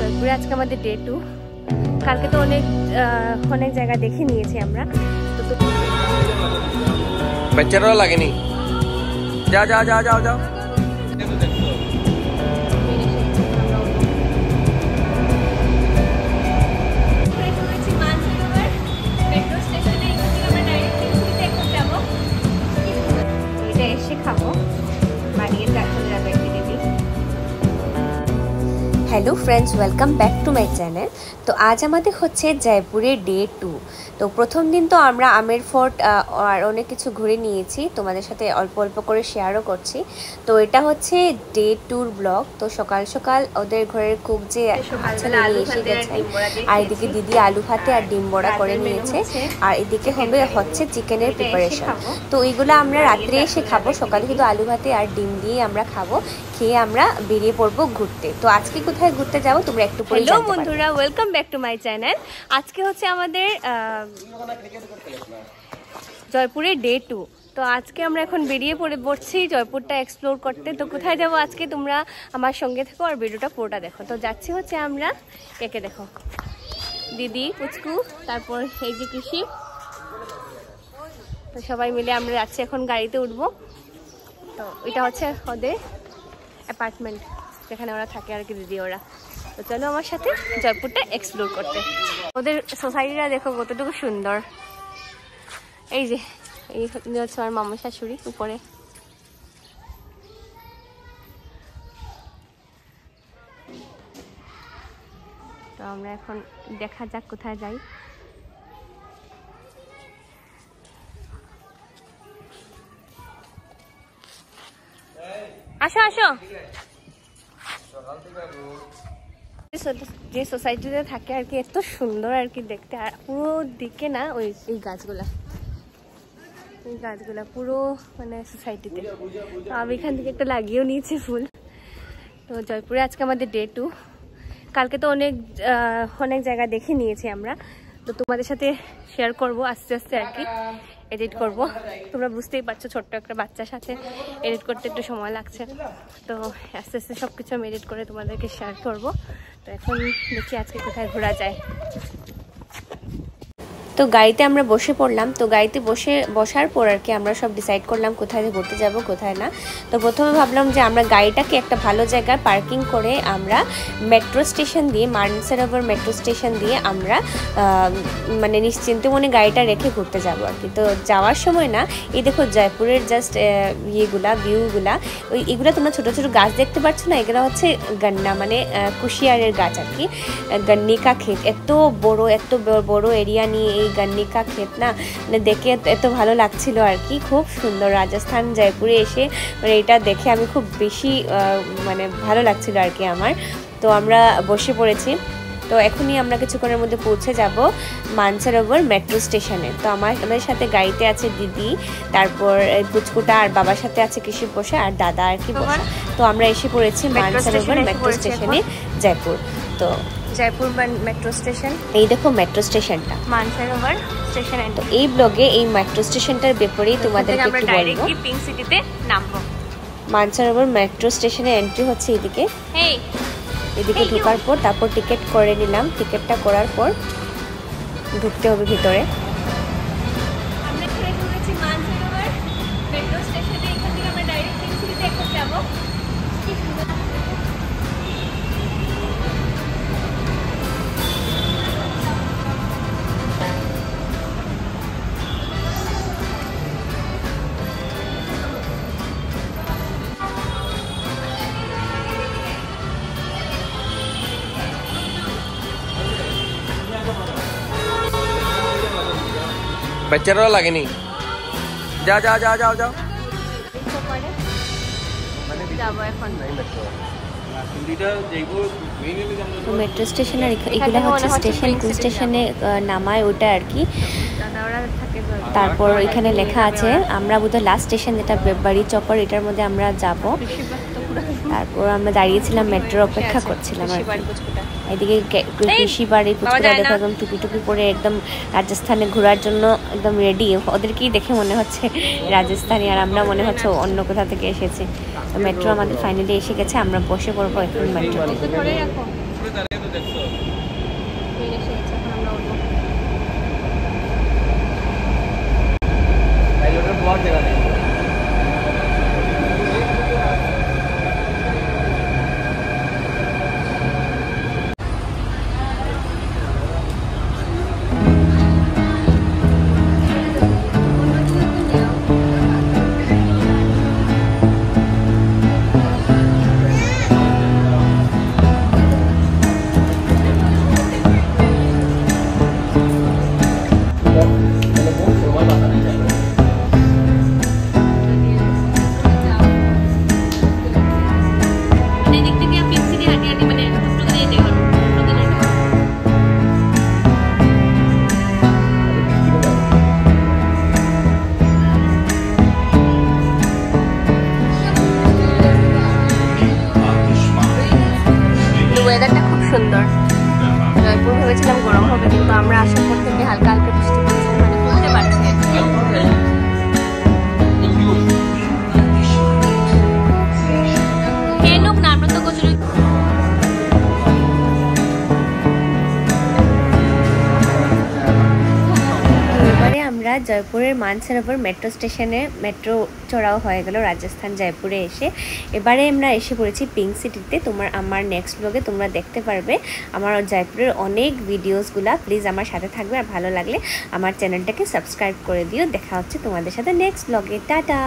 জয়পুরে আজকে আমাদের ডে 2। কালকে তো অনেক জায়গা দেখে নিয়েছি আমরা। বাচ্চারা লাগেনি, যা যা যা যাও যাও। এসে খাবো, বানিয়ে এখন যাবে। Hello friends, welcome back to my channel. তো আজ আমাদের হচ্ছে জয়পুরের ডে 2। তো প্রথম দিন তো আমরা আমের ফোর্ট আর অনেক কিছু ঘুরে নিয়েছি, তোমাদের সাথে অল্প অল্প করে শেয়ারও করছি। তো এটা হচ্ছে ডে 2 ব্লগ। তো সকাল সকাল ওদের ঘরের কুক যে এসে গেছে, আর এদিকে দিদি আলু ভাতে আর ডিম বড়া করে নিয়েছে, আর এদিকে হচ্ছে চিকেনের প্রিপারেশন। তো এইগুলো আমরা রাত্রে এসে খাবো, সকালে কিন্তু আলু ভাতে আর ডিম দিয়ে আমরা খাবো। খেয়ে আমরা বেরিয়ে পড়বো ঘুরতে। তো আজকে কোথায় ঘুরতে যাবো তোমরা একটু পরে জানতে পারবে। হ্যালো বন্ধুরা, welcome back to my channel. আজকে হচ্ছে আমাদের জয়পুরের ডে 2। তো আজকে আমরা এখন বেরিয়ে পড়ছি জয়পুরটা এক্সপ্লোর করতে। তো কোথায় যাবো আজকে তোমরা আমার সঙ্গে থেকো আর ভিডিওটা পুরোটা দেখো। তো যাচ্ছি হচ্ছে আমরা, একে দেখো, দিদি, পুচকু, তারপর এই যে কৃষি। তো সবাই মিলে আমরা যাচ্ছি, এখন গাড়িতে উঠবো। তো এটা হচ্ছে ওদের অ্যাপার্টমেন্ট, যেখানে ওরা থাকে আর কি, দিদি ওরা। তো চলো আমার সাথে জয়পুরটা এক্সপ্লোর করতে। ওদের সোসাইটিটা দেখো কতটুকু সুন্দর। এই যে এই হচ্ছে আমার মামা শাশুড়ি উপরে। তো আমরা এখন দেখা যাক কোথায় যাই। আসো আসো। যে সোসাইটিতে থাকে আর কি, এত সুন্দর আর কি দেখতে। আর পুরো দিকে না ওই এই গাছগুলা পুরো মানে সোসাইটিতে। তো আমি এখান থেকে একটা লাগিয়েও নিয়েছি ফুল। তো জয়পুরে আজকে আমাদের ডে 2। কালকে তো অনেক জায়গা দেখে নিয়েছি আমরা। তো তোমাদের সাথে শেয়ার করব আস্তে আস্তে আর কি, এডিট করব। তোমরা বুঝতেই পারছো, ছোট্ট একটা বাচ্চার সাথে এডিট করতে একটু সময় লাগছে। তো আস্তে আস্তে সব কিছু আমি এডিট করে তোমাদেরকে শেয়ার করব। তো এখন দেখি আজকে কোথায় ঘোরা যায়। তো গাড়িতে আমরা বসে পড়লাম। তো গাড়িতে বসার পর আর কি আমরা সব ডিসাইড করলাম কোথায় ঘুরতে যাব কোথায় না। তো প্রথমে ভাবলাম যে আমরা গাড়িটাকে একটা ভালো জায়গায় পার্কিং করে আমরা মেট্রো স্টেশন দিয়ে, মানসরোবর মেট্রো স্টেশন দিয়ে আমরা মানে নিশ্চিন্তে মনে গাড়িটা রেখে ঘুরতে যাব আর কি। তো যাওয়ার সময় না, এই দেখো জয়পুরের জাস্ট ভিউগুলা, এগুলো তোমরা ছোটো ছোটো গাছ দেখতে পাচ্ছ না, এগুলো হচ্ছে গন্না মানে কুশিয়ারের গাছ আর কি, গন্নিকা ক্ষেত। এত বড় এরিয়া নিয়ে এই গন্নিকা ক্ষেত না, মানে দেখে এত ভালো লাগছিল আর কি। খুব সুন্দর। রাজস্থান জয়পুরে এসে মানে এটা দেখে আমি খুব বেশি মানে ভালো লাগছিল আর কি আমার। তো আমরা বসে পড়েছি। তো এখনই আমরা কিছুক্ষণের মধ্যে পৌঁছে যাব মানসরোবর মেট্রো স্টেশনে। তো আমাদের সাথে গাড়িতে আছে দিদি, তারপর পুচকুটা, আর বাবার সাথে আছে কৃষি বসে, আর দাদা আর কি বসা। তো আমরা এসে পড়েছি মানসরোবর মেট্রো স্টেশনে, জয়পুর। তো জয়পুর মেট্রো স্টেশন, এই দেখো মেট্রো স্টেশনটা মানসরোবর স্টেশন। তো এই ব্লগে এই মেট্রো স্টেশনটার ব্যাপারেই তোমাদেরকে একটু বলবো। পিঙ্ক সিটিতে নামবো। মানসরোবর মেট্রো স্টেশনের এন্ট্রি হচ্ছে এদিকে ঢোকার পর তারপর টিকিট করে নিলাম। টিকিটটা করার পর ঢুকতে হবে ভিতরে। আমরা ঘুরেছি মানসরোবর মেট্রো স্টেশনে। এখান থেকে আমরা ডাইরেক্ট পিঙ্ক সিটিতে এখন যাব। কি সুন্দর। বাচ্চারা লাগেনি, যা যা যা যাও যাও। মেট্রো স্টেশন, আর এগুলো হচ্ছে স্টেশন, কোন স্টেশনে নামায় ওটা আর কি। তারপর এখানে লেখা আছে আমরা বোধহয় লাস্ট স্টেশন যেটা বেববাড়ি চপার, এটার মধ্যে আমরা যাব। তারপর আমরা দাঁড়িয়েছিলাম মেট্রোর অপেক্ষা করছিলাম আর কি। এদিকে কৃষি বাড়ি পুচকুরা দেখো একদম টুপি পরে একদম রাজস্থানে ঘোরার জন্য একদম রেডি। ওদেরকেই দেখে মনে হচ্ছে রাজস্থানী, আর আমরা মনে হচ্ছে অন্য কোথা থেকে এসেছি। তো মেট্রো আমাদের ফাইনালি এসে গেছে, আমরা বসে পড়বো এখন মেট্রোতে। উপরে দাঁড়িয়ে তো দেখছো ট্রেন এসে গেছে, এখন আমরা উঠবো। পাইলটের বড় জায়গা নেই ওয়েদারটা খুব সুন্দর। জয়পুর ভেবেছিলাম গরম হবে, কিন্তু আমরা আসার পর থেকে হালকা হালকা বৃষ্টি পড়ছে, মানে বুঝতে পারছি। এবারে আমরা জয়পুরের মানসরোবর মেট্রো স্টেশনে মেট্রো চড়াও হয়ে গেল রাজস্থান জয়পুরে এসে। এবারে আমরা এসে পড়েছি পিঙ্ক সিটিতে। আমার নেক্সট ব্লগে তোমরা দেখতে পারবে আমার জয়পুরের অনেক ভিডিওসগুলা। প্লিজ আমার সাথে থাকবে, আর ভালো লাগলে আমার চ্যানেলটাকে সাবস্ক্রাইব করে দিও। দেখা হচ্ছে তোমাদের সাথে নেক্সট ব্লগে। টাটা।